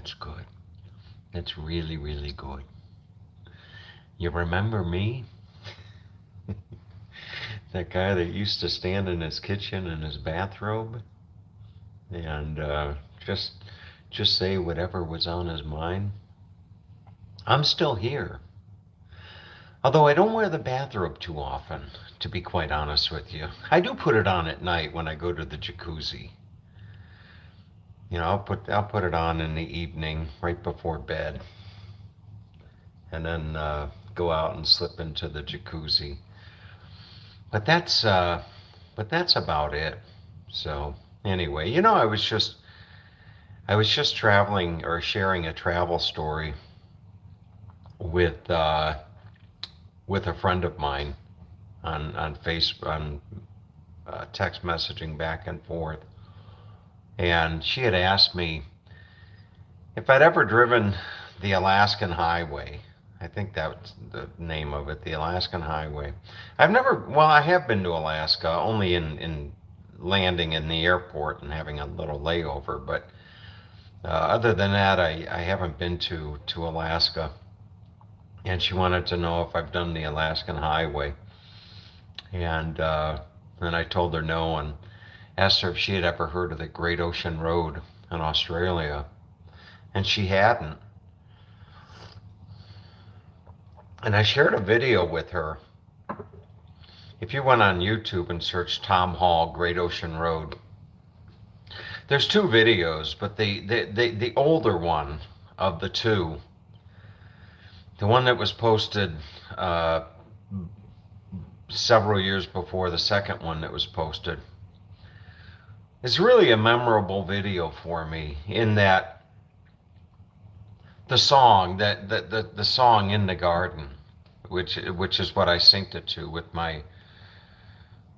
that's good. That's really, really good. You remember me? That guy that used to stand in his kitchen in his bathrobe and just just say whatever was on his mind? I'm still here. Although I don't wear the bathrobe too often, to be quite honest with you. I do put it on at night when I go to the jacuzzi. I'll put it on in the evening right before bed, and then go out and slip into the jacuzzi. But that's about it. So anyway, I was just traveling or sharing a travel story with with a friend of mine on text messaging back and forth, and she had asked me if I'd ever driven the Alaskan Highway. I think that's the name of it, the Alaskan Highway. Well, I have been to Alaska, only in landing in the airport and having a little layover, but other than that, I haven't been to Alaska. And she wanted to know if I've done the Alaskan Highway. And then I told her no and asked her if she had ever heard of the Great Ocean Road in Australia. And she hadn't. And I shared a video with her. If you went on YouTube and searched Tom Hall Great Ocean Road, there's two videos, but the older one of the two, the one that was posted several years before the second one that was posted, is really a memorable video for me in that the song "In the Garden," which is what I synced it to with my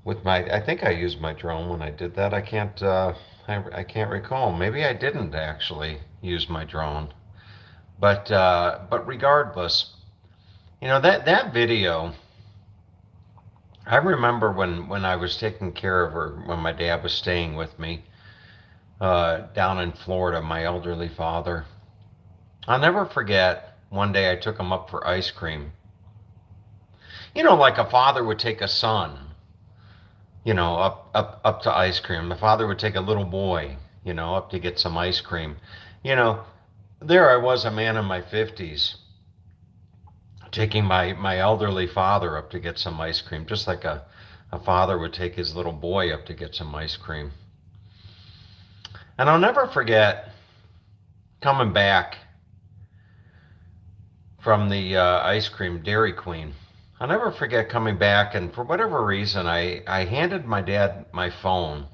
I think I used my drone when I did that. I can't recall. Maybe I didn't actually use my drone. But regardless, that video. I remember when I was taking care of her when my dad was staying with me down in Florida, my elderly father. I'll never forget one day I took him up for ice cream. Like a father would take a son, up to ice cream. The father would take a little boy, up to get some ice cream. You know, there I was, a man in my 50s, taking my elderly father up to get some ice cream, just like a father would take his little boy up to get some ice cream. And I'll never forget coming back from the ice cream, Dairy Queen. I'll never forget coming back, and for whatever reason, I handed my dad my phone.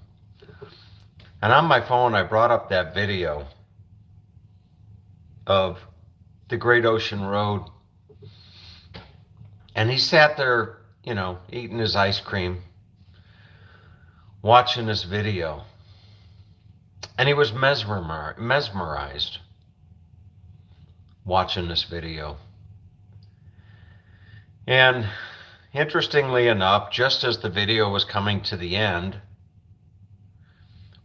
And on my phone, I brought up that video of the Great Ocean Road. And he sat there, eating his ice cream, watching this video. And he was mesmerized watching this video. And interestingly enough, just as the video was coming to the end,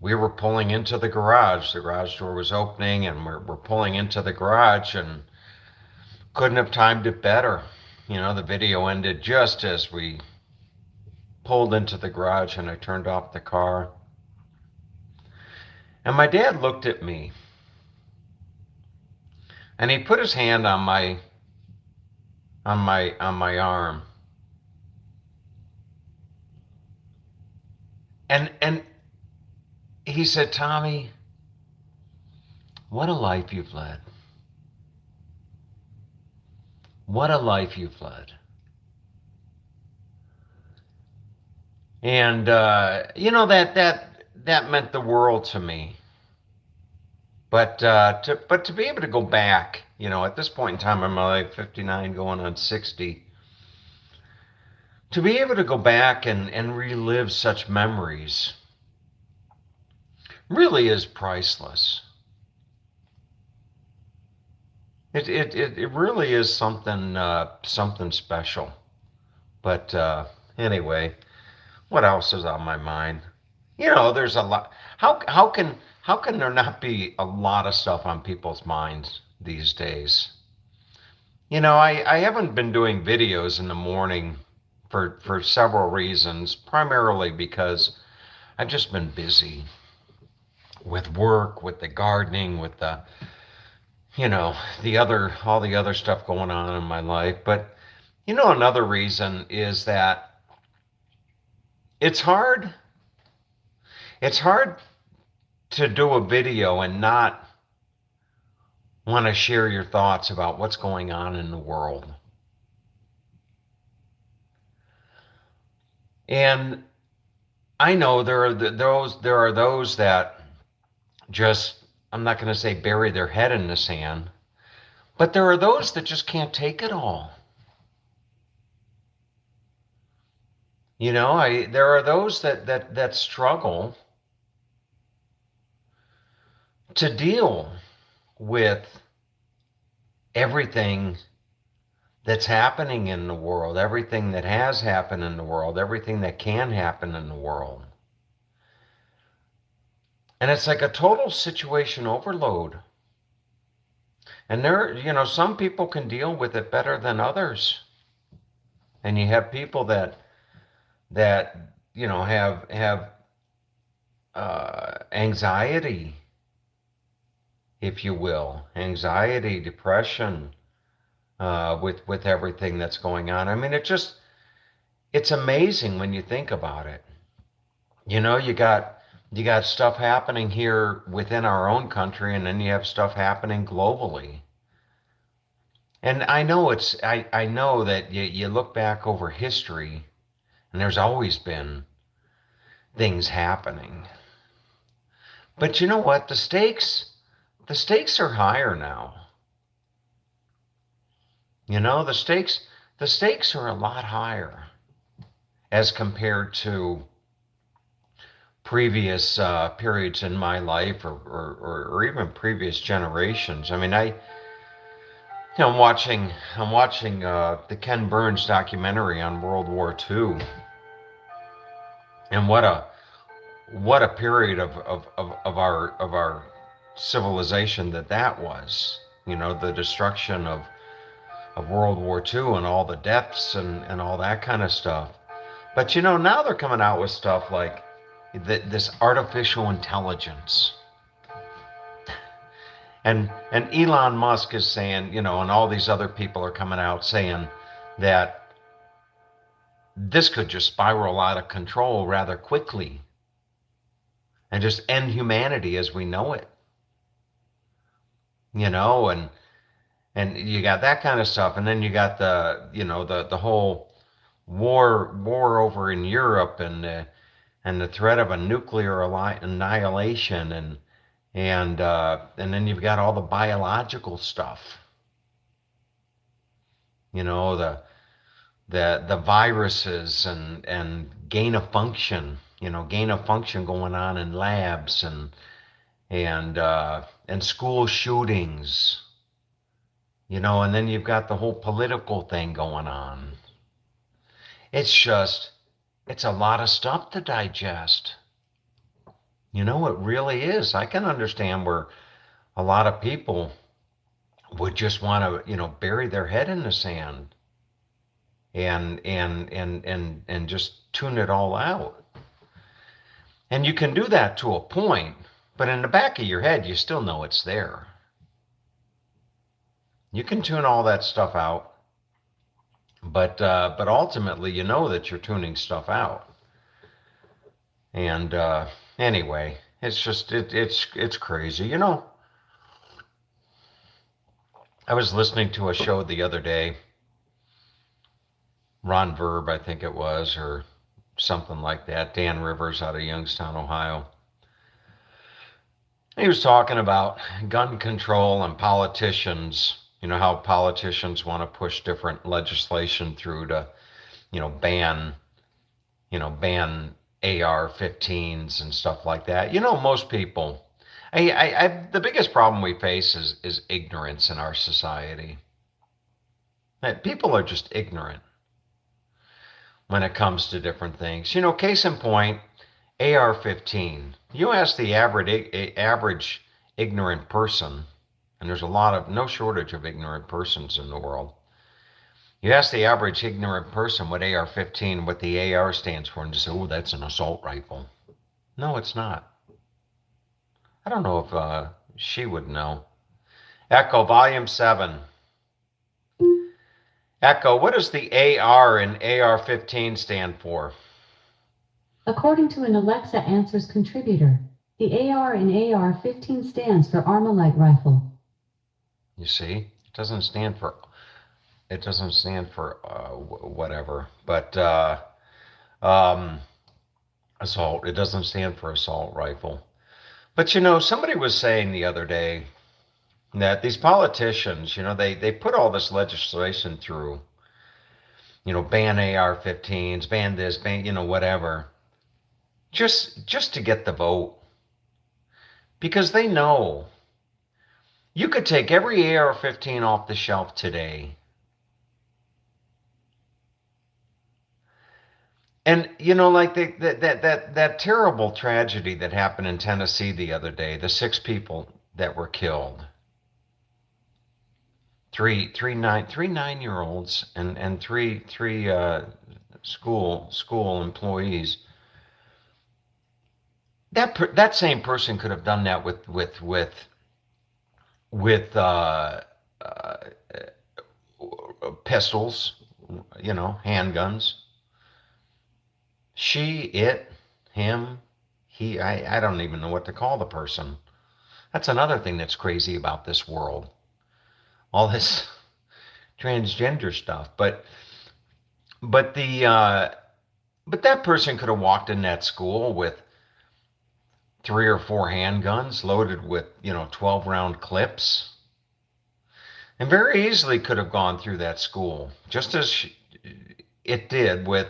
we were pulling into the garage. The garage door was opening, and we're pulling into the garage, and couldn't have timed it better. The video ended just as we pulled into the garage and I turned off the car. And my dad looked at me and he put his hand on my arm. And he said, "Tommy, what a life you've led. What a life you've led." And that meant the world to me. But to be able to go back, at this point in time in my life, 59 going on 60, to be able to go back and relive such memories really is priceless. It really is something special. But anyway, what else is on my mind? There's a lot. How how can there not be a lot of stuff on people's minds these days? I haven't been doing videos in the morning for several reasons, primarily because I've just been busy with work, with the gardening, with all the other stuff going on in my life. But, another reason is that it's hard. It's hard to do a video and not want to share your thoughts about what's going on in the world. And I know there are those that just, I'm not going to say bury their head in the sand, but there are those that just can't take it all. There are those that struggle to deal with everything that's happening in the world, everything that has happened in the world, everything that can happen in the world. And it's like a total situation overload. And some people can deal with it better than others. And you have people that have anxiety, if you will, anxiety, depression, with everything that's going on. I mean, it's amazing when you think about it. You got stuff happening here within our own country, and then you have stuff happening globally. And I know that you look back over history, and there's always been things happening. But you know what? The stakes are higher now. The stakes are a lot higher as compared to previous periods in my life, or even previous generations. I mean, I'm watching the Ken Burns documentary on World War II, and what a period of our civilization that was. The destruction of World War II and all the deaths and all that kind of stuff. But now they're coming out with stuff like this artificial intelligence. And Elon Musk is saying, and all these other people are coming out saying that this could just spiral out of control rather quickly and just end humanity as we know it. And you got that kind of stuff, and then you got the whole war over in Europe, and the threat of a nuclear annihilation, and then you've got all the biological stuff. The viruses and gain of function going on in labs, and school shootings. And then you've got the whole political thing going on. It's a lot of stuff to digest. It really is. I can understand where a lot of people would just want to, bury their head in the sand and just tune it all out. And you can do that to a point, but in the back of your head, you still know it's there. You can tune all that stuff out, but ultimately, you know that you're tuning stuff out. And anyway, it's crazy. I was listening to a show the other day. Ron Verb, I think it was, or something like that. Dan Rivers out of Youngstown, Ohio. He was talking about gun control and politicians. How politicians want to push different legislation through to, ban AR-15s and stuff like that. Most people, the biggest problem we face is ignorance in our society. People are just ignorant when it comes to different things. Case in point, AR-15. You ask the average ignorant person, and there's no shortage of ignorant persons in the world. You ask the average ignorant person what AR-15, what the AR stands for, and just say, oh, that's an assault rifle. No, it's not. I don't know if she would know. Echo, Volume 7. Echo, what does the AR in AR-15 stand for? According to an Alexa Answers contributor, the AR in AR-15 stands for Armalite Rifle. You see, it doesn't stand for whatever, but assault. It doesn't stand for assault rifle. But somebody was saying the other day that these politicians, they put all this legislation through, ban AR-15s, ban this, ban, whatever, just to get the vote. Because they know you could take every AR-15 off the shelf today. And like that terrible tragedy that happened in Tennessee the other day, the 6 people that were killed. Three 9-year-olds and three school employees. That same person could have done that with pistols, handguns. She, it, him, he, I don't even know what to call the person. That's another thing that's crazy about this world. All this transgender stuff. But that person could have walked in that school with 3 or 4 handguns loaded with, 12-round clips. And very easily could have gone through that school, just as it did with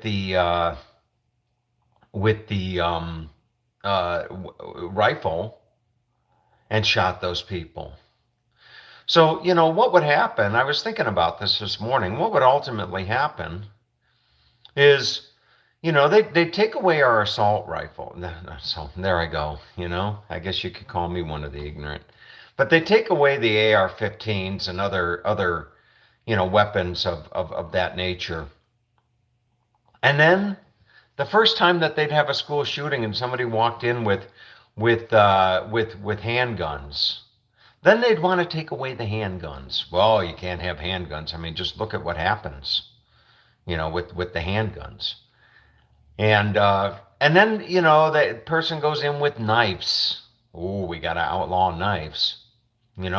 the rifle, and shot those people. So, what would happen? I was thinking about this morning. What would ultimately happen is, they take away our assault rifle. So there I go. I guess you could call me one of the ignorant. But they take away the AR-15s and other weapons of that nature. And then the first time that they'd have a school shooting and somebody walked in with handguns, then they'd want to take away the handguns. Well, you can't have handguns. I mean, just look at what happens, with the handguns. And then, the person goes in with knives. Oh, we got to outlaw knives. I mean,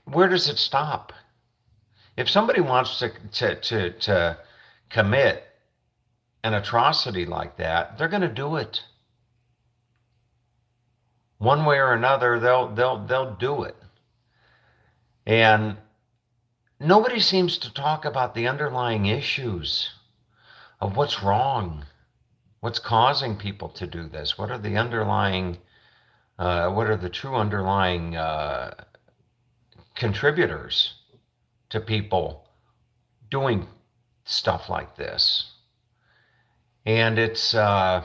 where does it stop? If somebody wants to commit an atrocity like that, they're going to do it. One way or another, they'll do it. And nobody seems to talk about the underlying issues of what's wrong, what's causing people to do this. What are the true underlying contributors to people doing stuff like this? And it's, I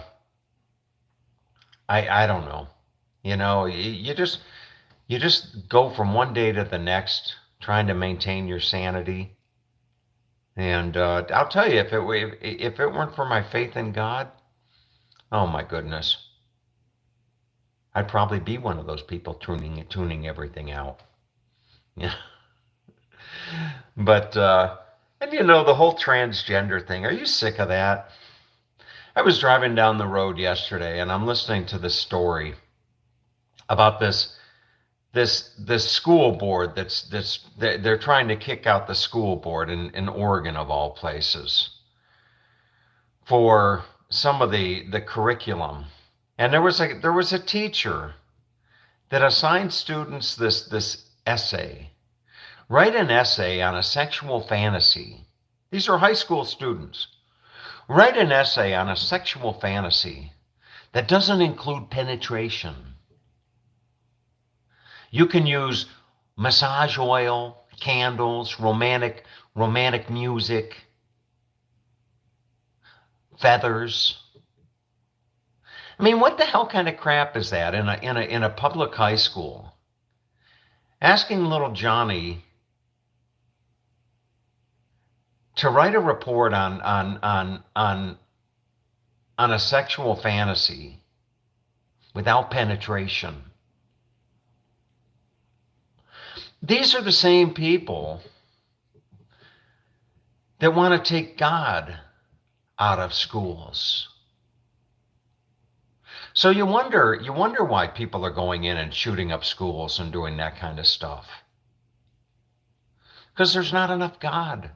don't know. You just go from one day to the next trying to maintain your sanity. And I'll tell you, if it weren't for my faith in God, oh my goodness, I'd probably be one of those people tuning everything out. Yeah. But and the whole transgender thing. Are you sick of that? I was driving down the road yesterday, and I'm listening to this story about this school board they're trying to kick out the school board in Oregon, of all places, for some of the curriculum. And there was a teacher that assigned students this essay. Write an essay on a sexual fantasy. These are high school students. Write an essay on a sexual fantasy that doesn't include penetration. You can use massage oil, candles, romantic music, feathers, I mean, what the hell kind of crap is that in a public high school? Asking little Johnny to write a report on a sexual fantasy without penetration. These are the same people that want to take God out of schools. So you wonder why people are going in and shooting up schools and doing that kind of stuff. Because there's not enough God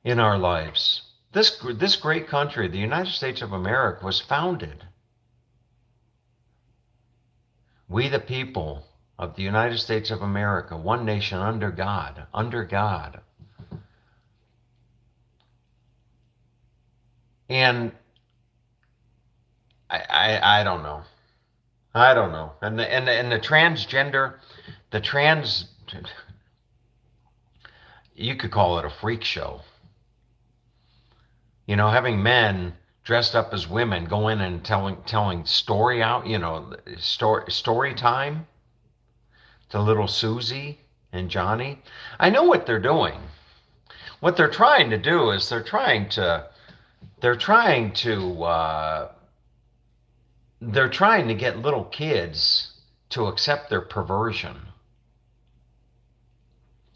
in our lives. This great country, the United States of America, was founded. We the people of the United States of America, one nation under God, under God. And I don't know. I don't know. And the transgender, the trans, you could call it a freak show. You know, having men dressed up as women go in and telling story out, story time to little Susie and Johnny. I know what they're doing. What they're trying to do is they're trying to get little kids to accept their perversion.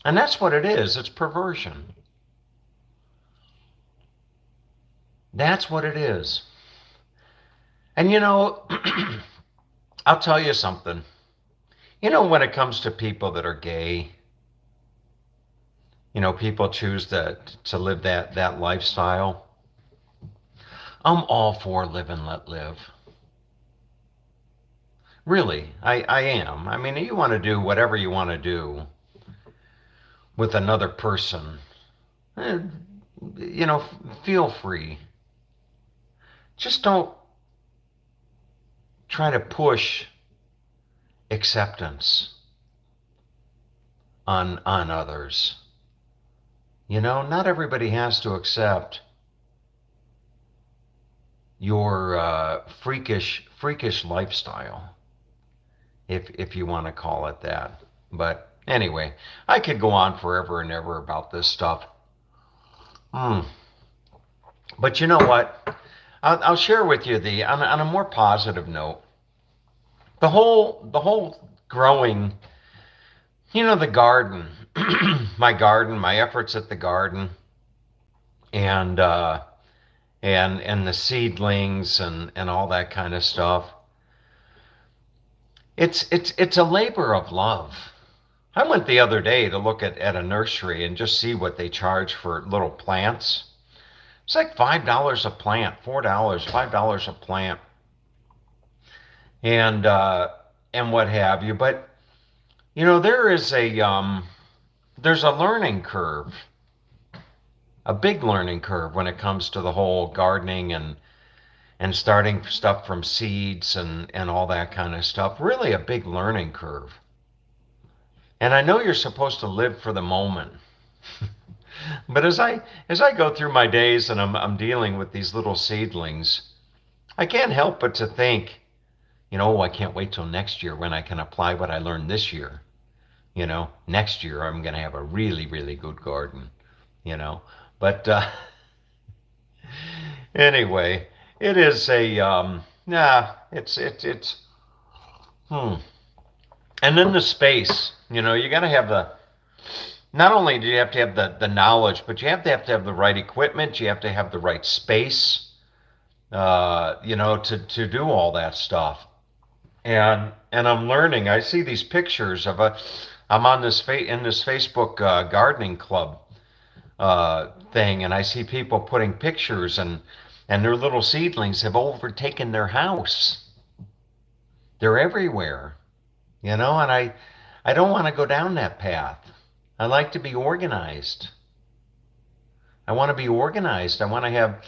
And that's what it is. It's perversion. That's what it is. And I'll tell you something. When it comes to people that are gay, people choose to live that lifestyle. I'm all for live and let live. Really, I am. I mean, you want to do whatever you want to do with another person. eh, Feel free. Just don't try to push acceptance on others. Not everybody has to accept your freakish lifestyle, if you want to call it that. But anyway, I could go on forever and ever about this stuff. But you know what? I'll share with you on a more positive note. The whole growing, the garden, my efforts at the garden, and the seedlings and all that kind of stuff. It's a labor of love. I went the other day to look at a nursery and just see what they charge for little plants. It's like $5 a plant, $4, $5 a plant, and what have you. But there's a learning curve, a big learning curve when it comes to the whole gardening and starting stuff from seeds and all that kind of stuff. Really a big learning curve. And I know you're supposed to live for the moment. But as I go through my days and I'm dealing with these little seedlings, I can't help but to think, I can't wait till next year when I can apply what I learned this year. Next year I'm going to have a really, really good garden, But anyway, it is and then the space, you got to have not only do you have to have the knowledge, but you have to have the right equipment. You have to have the right space, to do all that stuff. And I'm learning. I see these pictures I'm on in this Facebook gardening club thing, and I see people putting pictures, and their little seedlings have overtaken their house. They're everywhere, and I don't want to go down that path. I like to be organized. I want to be organized. I want to have,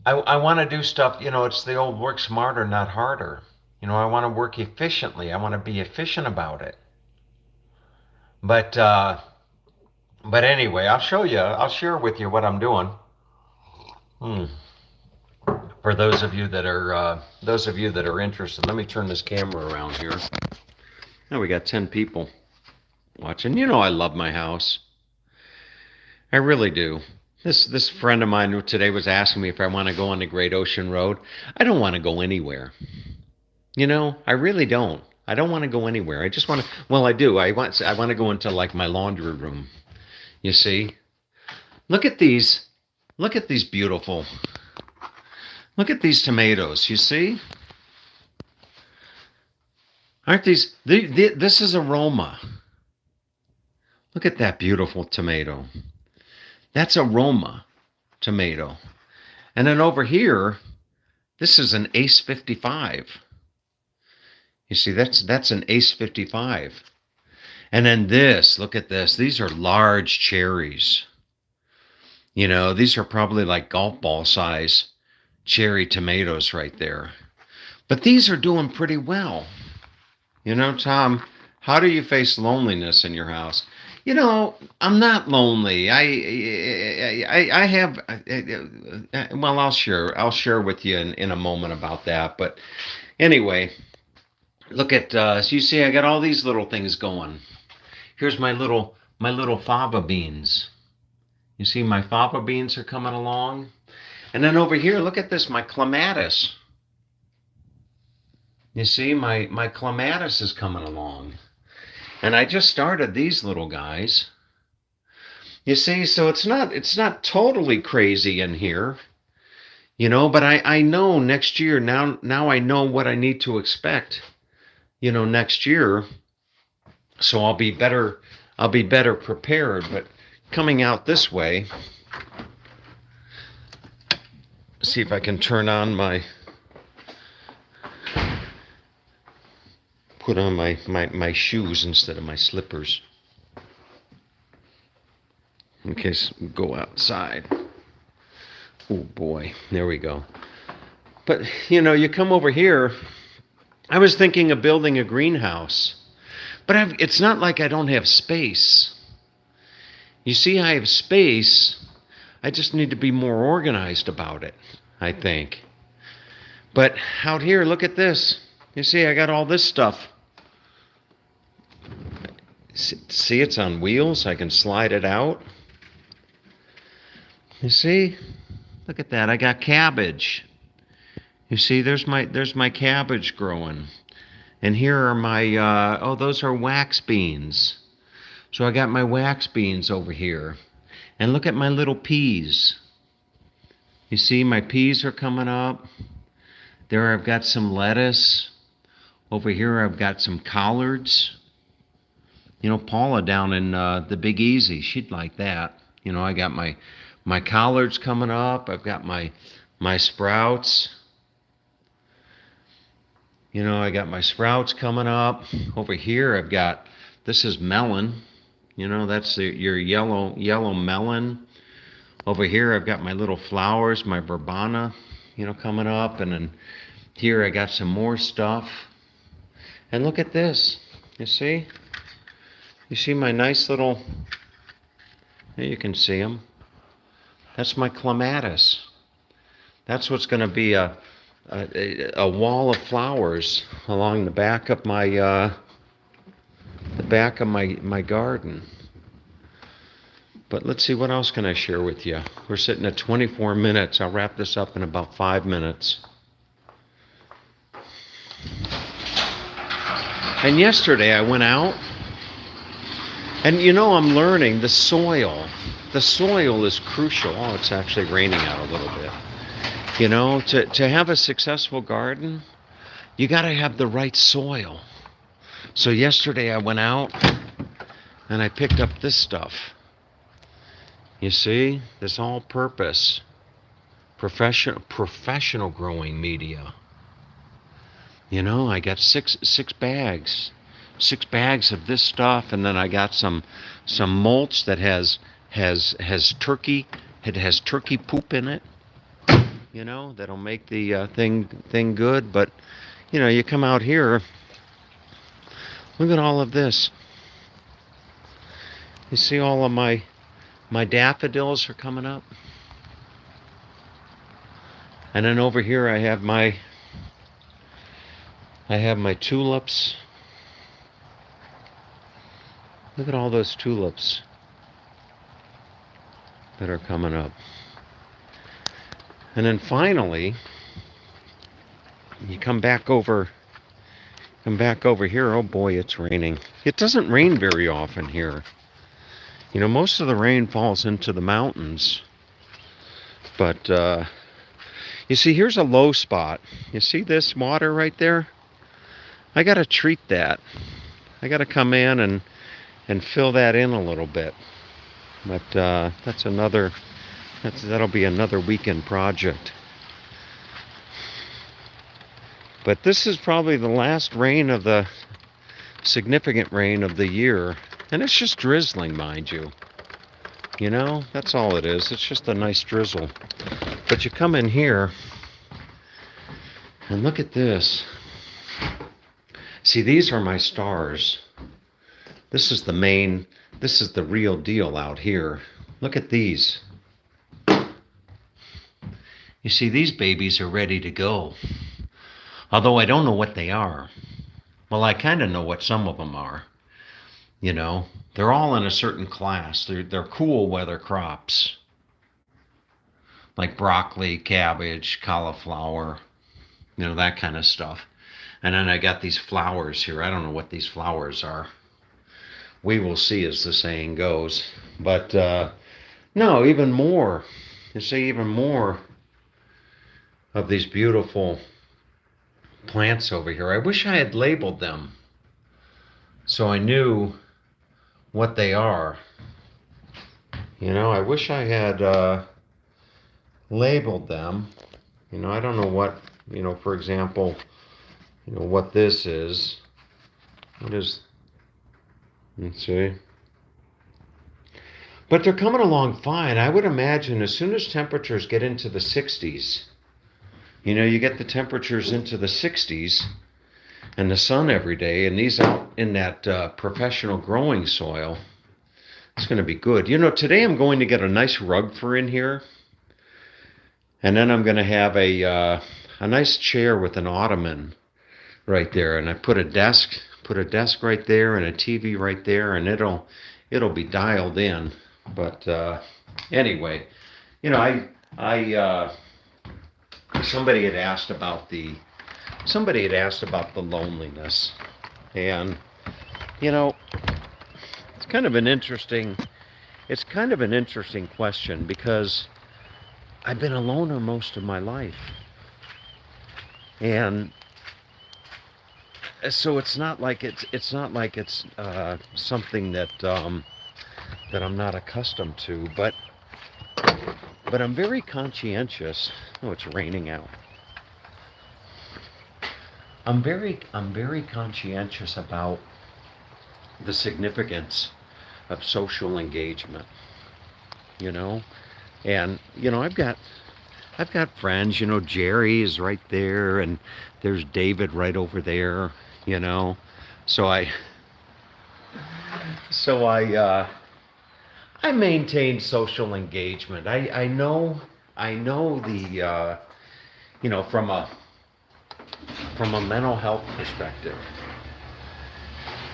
I want to do stuff, it's the old work smarter, not harder. I want to work efficiently. I want to be efficient about it. But anyway, I'll share with you what I'm doing. For those of you that are interested, let me turn this camera around here. Now we got 10 people watching. You know I love my house. I really do. This friend of mine today was asking me if I want to go on the Great Ocean Road. I don't want to go anywhere. You know, I really don't. I don't want to go anywhere. I just want to. Well, I do. I want to go into like my laundry room. You see, look at these. Look at these beautiful. Look at these tomatoes. You see, aren't these? This is aroma. Look at that beautiful tomato. That's aroma tomato. And then over here, this is an Ace 55. You see, that's an Ace 55. And then this, look at this. These are large cherries. You know, these are probably like golf ball size cherry tomatoes right there. But these are doing pretty well. You know, Tom, how do you face loneliness in your house? You know, I'm not lonely. I have, well, I'll share with you in a moment about that. But anyway, look at, so you see, I got all these little things going. Here's my little fava beans. You see, my fava beans are coming along. And then over here, look at this, my clematis. You see, my clematis is coming along. And I just started these little guys. You see, so it's not totally crazy in here. You know, but I know next year, now I know what I need to expect, you know, next year. So I'll be better prepared. But coming out this way, see if I can turn on put on my shoes instead of my slippers. In case we go outside. Oh boy, there we go. But you know, you come over here, I was thinking of building a greenhouse. But it's not like I don't have space. You see, I have space. I just need to be more organized about it, I think. But out here, look at this. You see, I got all this stuff. See, it's on wheels. I can slide it out. You see? Look at that. I got cabbage. You see, there's my cabbage growing. And here are my, those are wax beans. So I got my wax beans over here. And look at my little peas. You see, my peas are coming up. There I've got some lettuce. Over here I've got some collards. You know, Paula down in the Big Easy, she'd like that. You know, I got my collards coming up. I've got my sprouts. You know, I got my sprouts coming up. Over here I've got, this is melon. You know, that's your yellow melon. Over here I've got my little flowers, my verbena, you know, coming up. And then here I got some more stuff. And look at this. You see? You see my nice little, there you can see them. That's my clematis. That's what's going to be a wall of flowers along the back of my my garden. But let's see, what else can I share with you? We're sitting at 24 minutes. I'll wrap this up in about 5 minutes. And yesterday I went out, and you know, I'm learning the soil. The soil is crucial. Oh, it's actually raining out a little bit. You know, to have a successful garden, you got to have the right soil. So yesterday I went out and I picked up this stuff. You see, this all-purpose professional growing media. You know, I got six bags. 6 bags of this stuff, and then I got some mulch that has turkey. It has turkey poop in it. You know, that'll make the thing good. But you know, you come out here. Look at all of this. You see, all of my daffodils are coming up. And then over here I have my tulips. Look at all those tulips that are coming up. And then finally, you come back over here. Oh boy, it's raining. It doesn't rain very often here. You know, most of the rain falls into the mountains. But you see, here's a low spot. You see this water right there? I got to treat that. I got to come in and fill that in a little bit. But that'll be another weekend project. But this is probably the last significant rain of the year. And it's just drizzling, mind you. You know, that's all it is. It's just a nice drizzle. But you come in here and look at this. See, these are my stars. This is the real deal out here. Look at these. You see, these babies are ready to go. Although I don't know what they are. Well, I kind of know what some of them are. You know, they're all in a certain class. They're cool weather crops. Like broccoli, cabbage, cauliflower, you know, that kind of stuff. And then I got these flowers here. I don't know what these flowers are. We will see, as the saying goes. But no, even more. You see, even more of these beautiful plants over here. I wish I had labeled them so I knew what they are. You know, I wish I had labeled them. You know, I don't know what, you know, for example, you know, what this is. What is, let's see. But they're coming along fine. I would imagine as soon as temperatures get into the 60s, you know, you get the temperatures into the 60s and the sun every day, and these out in that professional growing soil, it's going to be good. You know, today I'm going to get a nice rug for in here, and then I'm going to have a nice chair with an ottoman right there, and I put a desk right there and a TV right there, and it'll be dialed in. But anyway, you know, I somebody had asked about the loneliness, and you know, it's kind of an interesting question, because I've been a loner most of my life, and so it's not like it's something that I'm not accustomed to, but I'm very conscientious. Oh, it's raining out. I'm very conscientious about the significance of social engagement, you know, and you know, I've got friends. You know, Jerry is right there, and there's David right over there. You know, so I maintain social engagement. I know the you know, from a mental health perspective.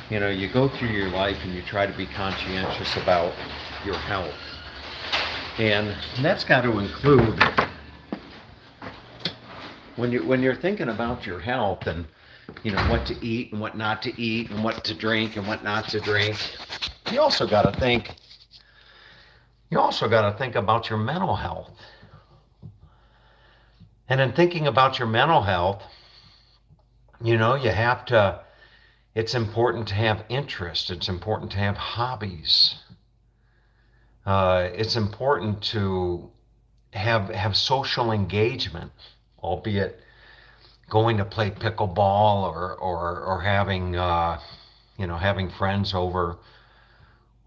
You know, you go through your life and you try to be conscientious about your health, and that's got to include when you're thinking about your health, and you know, what to eat and what not to eat, and what to drink and what not to drink. You also got to think about your mental health. And in thinking about your mental health, you know, it's important to have interests. It's important to have hobbies. It's important to have social engagement, albeit going to play pickleball or having you know, having friends over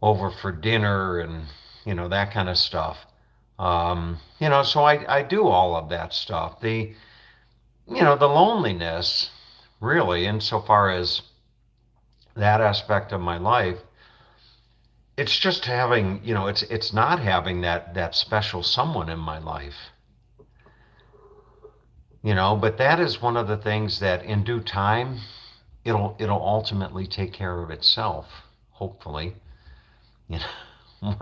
for dinner, and you know, that kind of stuff. You know, so I do all of that stuff. You know, the loneliness, really, insofar as that aspect of my life, it's just having, you know, it's not having that special someone in my life. But that is one of the things that in due time it'll ultimately take care of itself, hopefully. You know,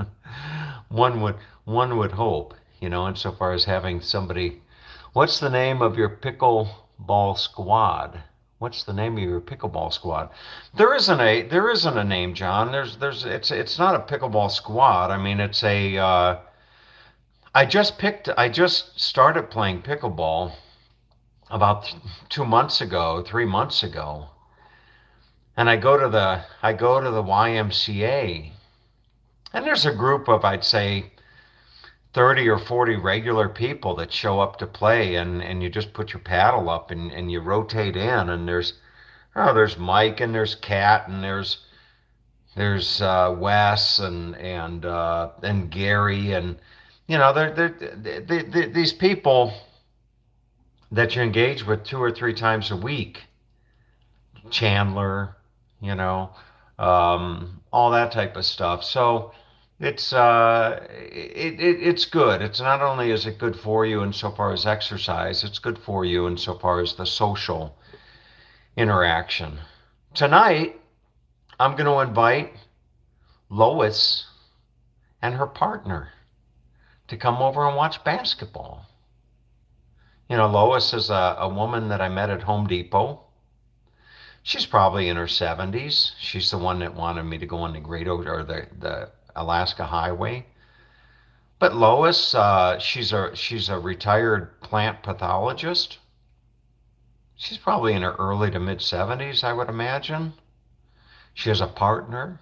one would one would hope, insofar as having somebody. What's the name of your pickleball squad? What's the name of your pickleball squad? There isn't a name, John. It's not a pickleball squad. I mean, it's a I just started playing pickleball about 2 months ago, 3 months ago, and I go to the YMCA, and there's a group of, I'd say, 30 or 40 regular people that show up to play, and you just put your paddle up and you rotate in, and there's Mike, and there's Kat, and there's Wes, and Gary, and these people that you engage with 2 or 3 times a week. Chandler, you know, all that type of stuff. So it's good. It's not only is it good for you insofar as exercise, it's good for you insofar as the social interaction. Tonight, I'm going to invite Lois and her partner to come over and watch basketball. Lois is a woman that I met at Home Depot. She's probably in her 70s. She's the one that wanted me to go on the Great Ocean, or the Alaska Highway. But Lois, she's a retired plant pathologist. She's probably in her early to mid 70s, I would imagine. She has a partner,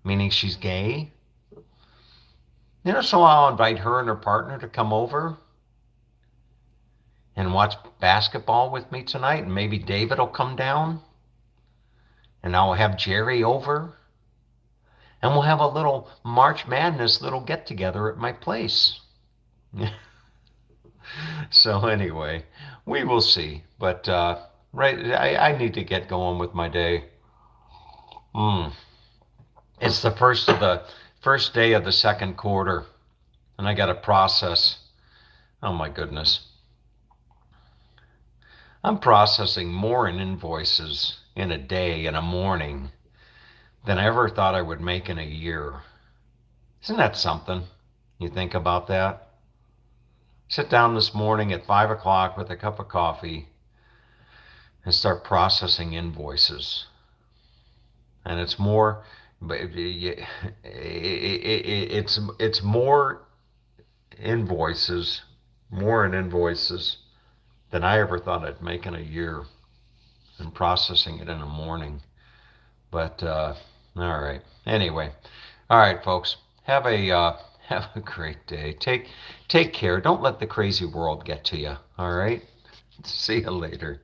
meaning she's gay. So I'll invite her and her partner to come over and watch basketball with me tonight, and maybe David will come down, and I'll have Jerry over, and we'll have a little March Madness little get together at my place. So anyway, we will see. But right, I need to get going with my day. It's the first day of the second quarter, and I got to process. Oh my goodness. I'm processing more in invoices in a day, in a morning, than I ever thought I would make in a year. Isn't that something? You think about that? Sit down this morning at 5 o'clock with a cup of coffee and start processing invoices. And it's more, it's more invoices, more in invoices than I ever thought I'd make in a year, and processing it in a morning. But all right. Anyway, all right, folks. Have a great day. Take care. Don't let the crazy world get to you. All right. See you later.